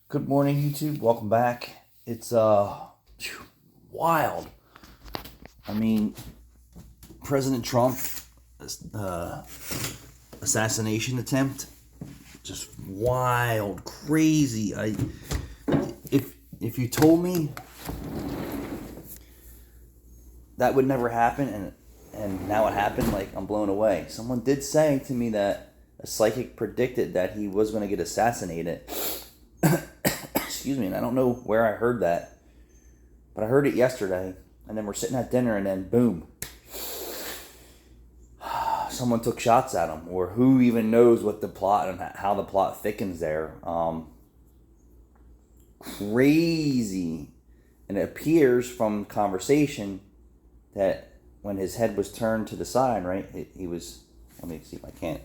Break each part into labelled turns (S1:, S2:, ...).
S1: Good morning, YouTube. Welcome back. It's wild. I mean, President Trump uh, assassination attempt, just wild, crazy. If you told me that would never happen, and now it happened, like, I'm blown away. Someone did say to me that a psychic predicted that he was going to get assassinated. Excuse me, and I don't know where I heard that, but I heard it yesterday, and then we're sitting at dinner, and then boom, someone took shots at him, or who even knows what the plot and how the plot thickens there. Crazy. And it appears from conversation that when his head was turned to the side, right, he was, let me see if I can't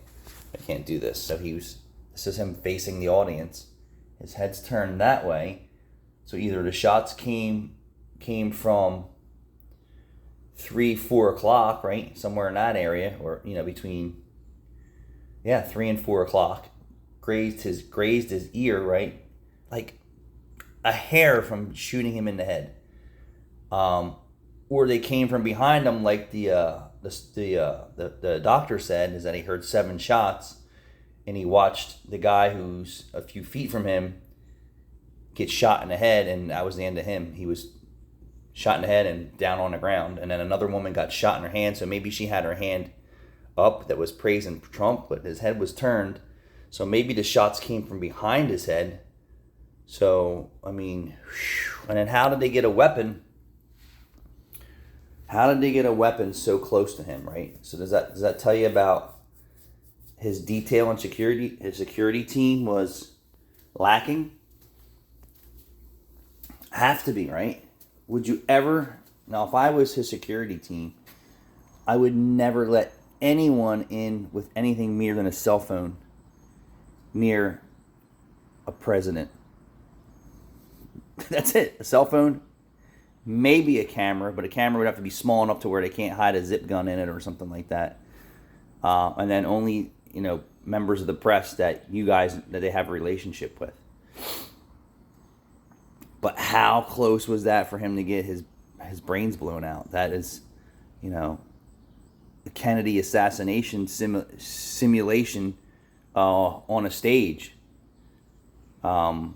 S1: do this. So this is him facing the audience. His head's turned that way. So either the shots came from 3-4 o'clock, right? Somewhere in that area, or between 3 and 4 o'clock. Grazed his ear, right? Like a hair from shooting him in the head. Or they came from behind him, like the doctor said, is that he heard 7 shots. And he watched the guy who's a few feet from him get shot in the head, and that was the end of him. He was shot in the head and down on the ground. And then another woman got shot in her hand, so maybe she had her hand up that was praising Trump, but his head was turned. So maybe the shots came from behind his head. So, I mean, and then how did they get a weapon? How did they get a weapon so close to him, right? So does that tell you about his detail and security? His security team was lacking? Have to be, right? Would you ever... Now, if I was his security team, I would never let anyone in with anything mere than a cell phone near a president. That's it. A cell phone, maybe a camera, but a camera would have to be small enough to where they can't hide a zip gun in it or something like that. And then only members of the press that they have a relationship with. But how close was that for him to get his brains blown out? That is, the Kennedy assassination simulation on a stage. He was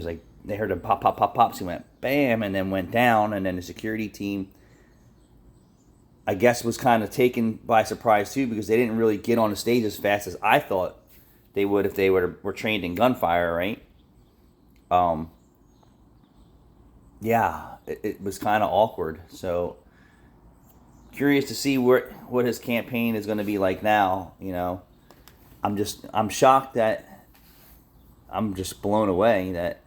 S1: like, they heard a pop, pop, pop, pop, so he went bam, and then went down, and then the security team, I guess, was kind of taken by surprise too, because they didn't really get on the stage as fast as I thought they would if they were trained in gunfire, right? It was kind of awkward. So curious to see what his campaign is going to be like now. I'm shocked that I'm just blown away that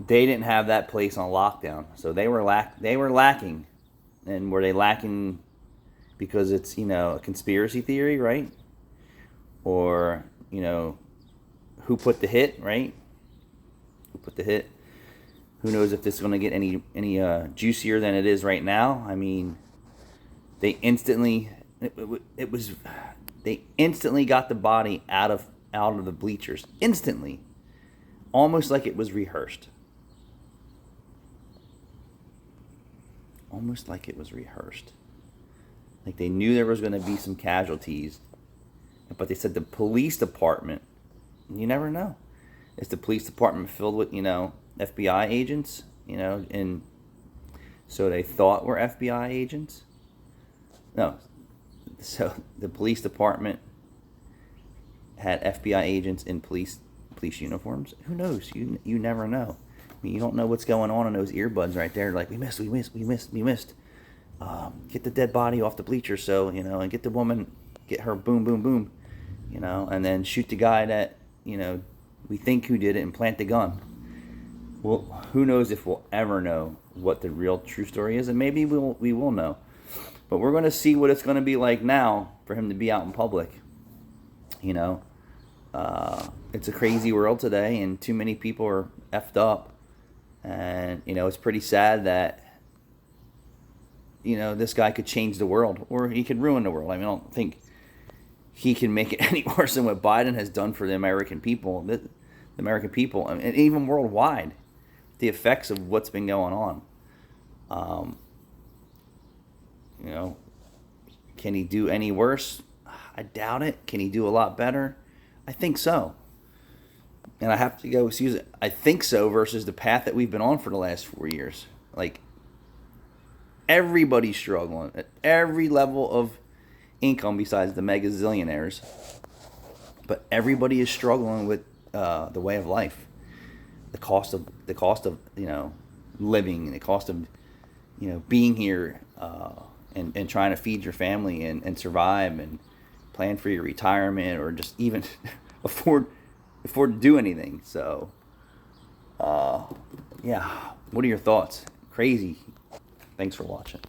S1: they didn't have that place on lockdown. So they were lacking. And were they lacking because it's, a conspiracy theory, right? Or, who put the hit, right? Who put the hit? Who knows if this is going to get any juicier than it is right now? I mean, they instantly got the body out of the bleachers instantly, almost like it was rehearsed. Almost like it was rehearsed. Like they knew there was going to be some casualties, but they said the police department. You never know. Is the police department filled with FBI agents? And so they thought were FBI agents. No, so the police department had FBI agents in police uniforms. Who knows? You never know. I mean, you don't know what's going on in those earbuds right there. Like, we missed. Get the dead body off the bleachers, so, and get the woman, get her boom, boom, boom, and then shoot the guy that, we think who did it and plant the gun. Well, who knows if we'll ever know what the real true story is, and maybe we will know. But we're going to see what it's going to be like now for him to be out in public. It's a crazy world today, and too many people are effed up. And, it's pretty sad that, this guy could change the world, or he could ruin the world. I mean, I don't think he can make it any worse than what Biden has done for the American people. The American people, I mean, and even worldwide, the effects of what's been going on. You know, can he do any worse? I doubt it. Can he do a lot better? I think so. And I have to go excuse it. I think so versus the path that we've been on for the last 4 years. Like, everybody's struggling at every level of income besides the mega zillionaires. But everybody is struggling with the way of life, the cost of living, and the cost of being here, and trying to feed your family and survive and plan for your retirement, or just even afford to do anything. So, yeah. What are your thoughts? Crazy. Thanks for watching.